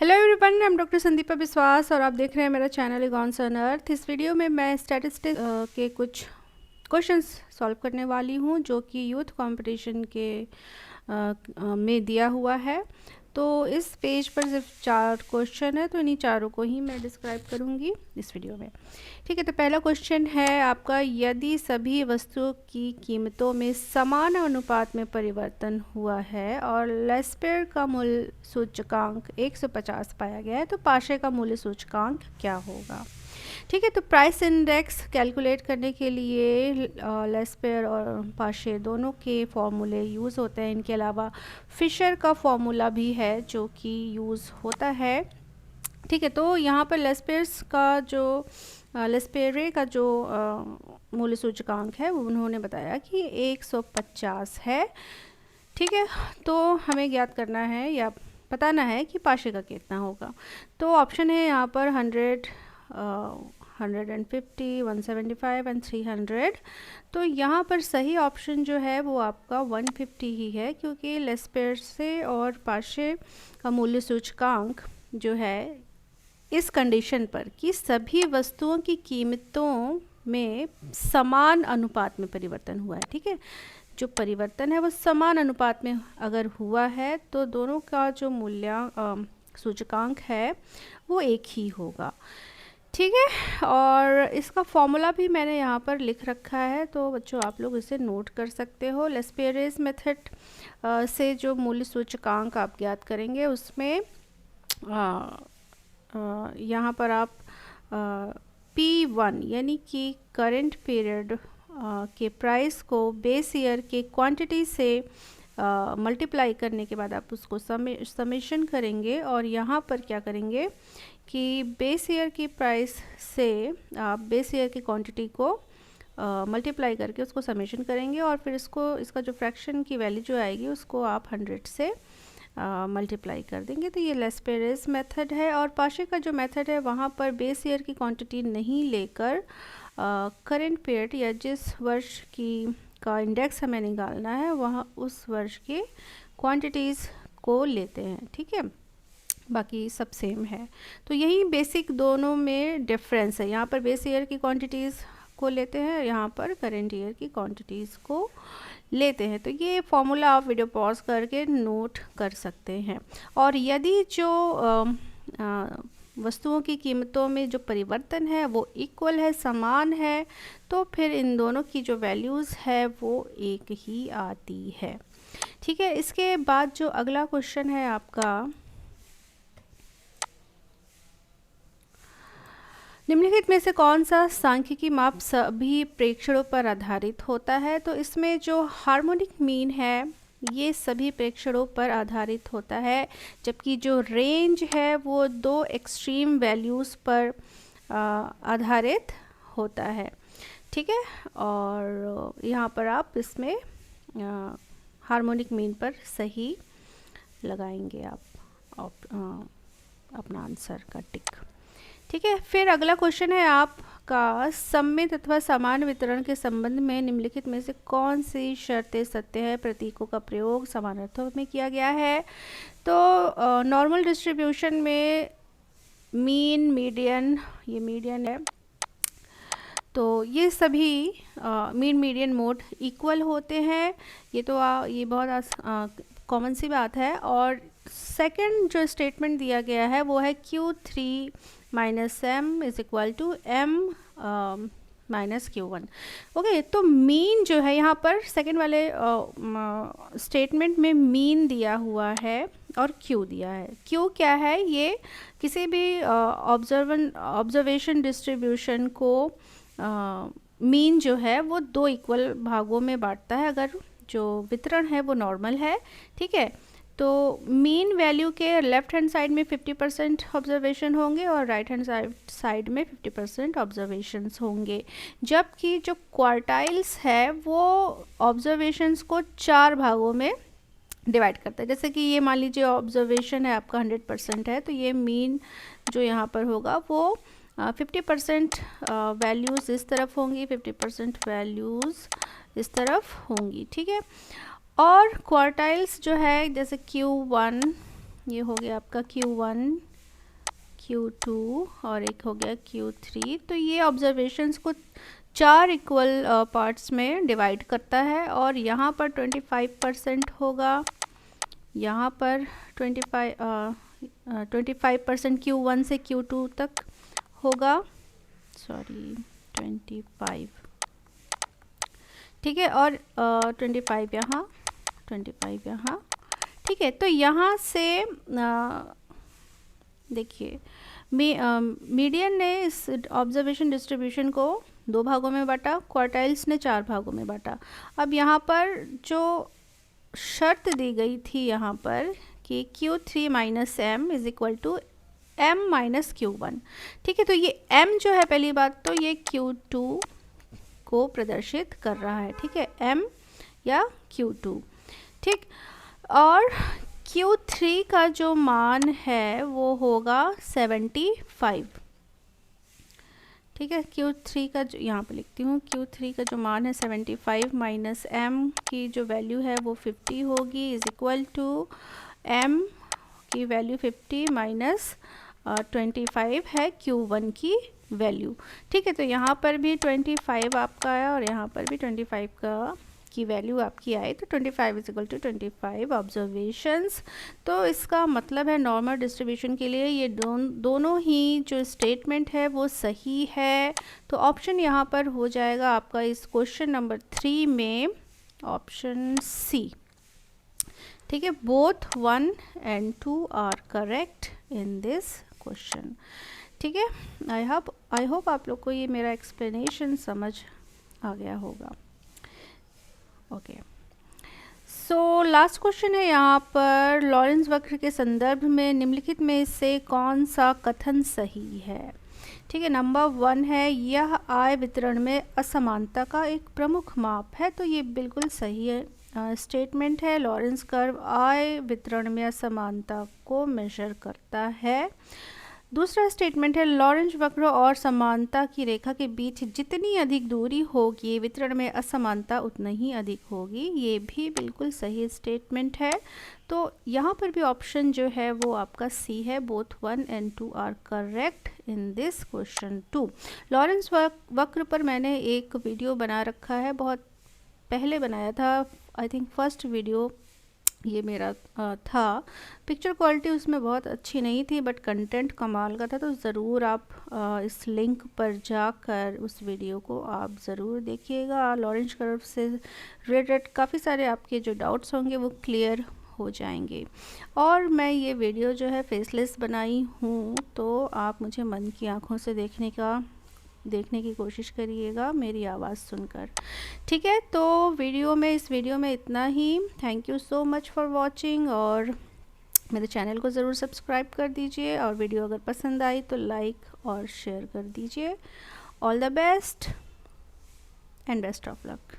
Hello everyone, I am doctor Sandeepa विश्वास और आप देख रहे हैं मेरा चैनल इगॉन्स ऑन अर्थ। इस वीडियो में मैं स्टैटिस्टिक्स के कुछ क्वेश्चंस सॉल्व करने वाली हूं जो कि यूथ कंपटीशन के में दिया हुआ है। तो इस पेज पर सिर्फ 4 क्वेश्चन है, तो इन्हीं चारों को ही मैं डिस्क्राइब करूंगी इस वीडियो में। ठीक है, तो पहला क्वेश्चन है आपका, यदि सभी वस्तुओं की कीमतों में समान अनुपात में परिवर्तन हुआ है और लेस्पेयर का मूल्य सूचकांक 150 पाया गया है, तो पाशे का मूल्य सूचकांक क्या होगा। ठीक है, तो प्राइस इंडेक्स कैलकुलेट करने के लिए लेस्पेयर और पाशे दोनों के फॉर्मूले यूज़ होते हैं। इनके अलावा फिशर का फॉर्मूला भी है जो कि यूज़ होता है। ठीक है, तो यहाँ पर लेस्पेयर्स का जो लेस्पेरे का जो मूल्य सूचकांक है वो उन्होंने बताया कि 150 है। ठीक है, तो हमें ज्ञात करना है या बताना है कि पाशे का कितना होगा। तो ऑप्शन है यहाँ पर 100, 150, 175 एंड 300। तो यहाँ पर सही ऑप्शन जो है वो आपका 150 ही है, क्योंकि लेस्पेयर से और पाशे का मूल्य सूचकांक जो है इस कंडीशन पर कि सभी वस्तुओं की कीमतों में समान अनुपात में परिवर्तन हुआ है। ठीक है, जो परिवर्तन है वो समान अनुपात में अगर हुआ है तो दोनों का जो मूल्य सूचकांक है वो एक ही होगा। ठीक है, और इसका फॉर्मूला भी मैंने यहाँ पर लिख रखा है, तो बच्चों आप लोग इसे नोट कर सकते हो। लेस्पेरेस मेथड से जो मूल्य सूचकांक आप ज्ञात करेंगे उसमें यहाँ पर आप P1 यानी कि करंट पीरियड के प्राइस को बेस ईयर के क्वांटिटी से मल्टीप्लाई करने के बाद आप उसको समेशन करेंगे, और यहाँ पर क्या करेंगे कि बेस ईयर की प्राइस से आप बेस ईयर की क्वांटिटी को मल्टीप्लाई करके उसको समेशन करेंगे, और फिर इसका जो फ्रैक्शन की वैल्यू जो आएगी उसको आप 100 से मल्टीप्लाई कर देंगे। तो ये लेस्पेरेस मेथड है। और पाशे का जो मेथड है वहाँ पर बेस ईयर की क्वांटिटी नहीं लेकर करंट पीरियड या जिस वर्ष की का इंडेक्स हमें निकालना है वहाँ उस वर्ष के क्वांटिटीज़ को लेते हैं। ठीक है, बाकी सब सेम है। तो यही बेसिक दोनों में डिफरेंस है। यहाँ पर बेस ईयर की क्वांटिटीज़ को लेते हैं, यहाँ पर करंट ईयर की क्वांटिटीज़ को लेते हैं। तो ये फॉर्मूला आप वीडियो पॉज करके नोट कर सकते हैं। और यदि जो वस्तुओं की कीमतों में जो परिवर्तन है वो इक्वल है, समान है, तो फिर इन दोनों की जो वैल्यूज़ है वो एक ही आती है। ठीक है, इसके बाद जो अगला क्वेश्चन है आपका, निम्नलिखित में से कौन सा सांख्यिकी माप सभी प्रेक्षणों पर आधारित होता है। तो इसमें जो हार्मोनिक मीन है ये सभी प्रेक्षणों पर आधारित होता है, जबकि जो रेंज है वो 2 एक्सट्रीम वैल्यूज़ पर आधारित होता है। ठीक है, और यहाँ पर आप इसमें हार्मोनिक मीन पर सही लगाएंगे आप अपना आंसर का टिक। ठीक है, फिर अगला क्वेश्चन है आपका, सममित अथवा समान वितरण के संबंध में निम्नलिखित में से कौन सी शर्तें सत्य है। प्रतीकों का प्रयोग समान अर्थों में किया गया है। तो नॉर्मल डिस्ट्रीब्यूशन में मीन, मीडियन, ये मीडियन है, तो ये सभी मीन, मीडियन, मोड इक्वल होते हैं। ये तो ये बहुत कॉमन सी बात है। और सेकंड जो स्टेटमेंट दिया गया है वो है Q3 minus m is equal to m minus Q1। Okay, तो मीन जो है यहाँ पर सेकंड वाले स्टेटमेंट में मीन दिया हुआ है और Q दिया है। Q क्या है, ये किसी भी ऑब्जर्वेशन डिस्ट्रीब्यूशन को मीन जो है वो 2 इक्वल भागों में बांटता है अगर जो वितरण है वो नॉर्मल है। ठीक है, तो मीन वैल्यू के लेफ्ट हैंड साइड में 50% ऑब्जर्वेशन होंगे और राइट हैंड साइड में 50% ऑब्जर्वेशंस होंगे, जबकि जो क्वार्टाइल्स है वो ऑब्जर्वेशंस को 4 भागों में डिवाइड करता है। जैसे कि ये मान लीजिए ऑब्जर्वेशन है आपका 100% है, तो ये मीन जो यहाँ पर होगा वो 50% वैल्यूज़ इस तरफ होंगी, 50% वैल्यूज़ इस तरफ होंगी। ठीक है, और क्वार्टाइल्स जो है जैसे Q1, ये हो गया आपका Q1, Q2 और एक हो गया Q3। तो ये ऑब्जर्वेशंस को 4 इक्वल पार्ट्स में डिवाइड करता है और यहाँ पर 25% होगा, यहाँ पर 25% Q1 से Q2 तक होगा, सॉरी 25, ठीक है, और 25 यहाँ, 25 यहाँ, ठीक है। तो यहाँ से देखिए मीडियन ने इस ऑब्जर्वेशन डिस्ट्रीब्यूशन को 2 भागों में बांटा, क्वार्टाइल्स ने 4 भागों में बांटा। अब यहाँ पर जो शर्त दी गई थी यहाँ पर कि Q3 minus M is equal to m minus Q1, ठीक है। तो ये m जो है, पहली बात तो ये Q2 को प्रदर्शित कर रहा है, ठीक है, m या Q2, ठीक। और Q3 का जो मान है वो होगा 75, ठीक है। Q3 का जो, यहाँ पे लिखती हूँ, Q3 का जो मान है 75 माइनस m की जो वैल्यू है वो 50 होगी, इज इक्वल टू m की वैल्यू 50 माइनस 25 है Q1 की वैल्यू, ठीक है। तो यहाँ पर भी 25 आपका आया और यहाँ पर भी 25 की वैल्यू आपकी आई, तो 25 इज इक्वल टू 25 ऑब्जर्वेशंस। तो इसका मतलब है नॉर्मल डिस्ट्रीब्यूशन के लिए ये दोनों ही जो स्टेटमेंट है वो सही है। तो ऑप्शन यहाँ पर हो जाएगा आपका इस क्वेश्चन नंबर 3 में ऑप्शन सी, ठीक है। Both 1 and 2 are correct in this question, ठीक है। आई होप आप लोग को ये मेरा एक्सप्लेनेशन समझ आ गया होगा। ओके, सो लास्ट क्वेश्चन है यहाँ पर, लॉरेंस वक्र के संदर्भ में निम्नलिखित में से कौन सा कथन सही है, ठीक है। नंबर 1 है, यह आय वितरण में असमानता का एक प्रमुख माप है। तो ये बिल्कुल सही है स्टेटमेंट है। लॉरेंस कर्व आय वितरण में असमानता को मेजर करता है। दूसरा स्टेटमेंट है, लॉरेंस वक्र और समानता की रेखा के बीच जितनी अधिक दूरी होगी वितरण में असमानता उतनी ही अधिक होगी। ये भी बिल्कुल सही स्टेटमेंट है। तो यहाँ पर भी ऑप्शन जो है वो आपका सी है, both 1 and 2 are correct in this question 2। Lorenz वक्र पर मैंने एक वीडियो बना रखा है, बहुत पहले बनाया था, आई थिंक फर्स्ट वीडियो ये मेरा था। पिक्चर क्वालिटी उसमें बहुत अच्छी नहीं थी बट कंटेंट कमाल का था। तो ज़रूर आप इस लिंक पर जाकर उस वीडियो को आप ज़रूर देखिएगा। लॉरेंस कर्व से रिलेटेड काफ़ी सारे आपके जो डाउट्स होंगे वो क्लियर हो जाएंगे। और मैं ये वीडियो जो है फेसलेस बनाई हूँ, तो आप मुझे मन की आँखों से देखने की कोशिश करिएगा मेरी आवाज़ सुनकर, ठीक है। तो इस वीडियो में इतना ही। Thank you so much for watching, और मेरे चैनल को ज़रूर सब्सक्राइब कर दीजिए, और वीडियो अगर पसंद आई तो लाइक और शेयर कर दीजिए। All the best and best of luck.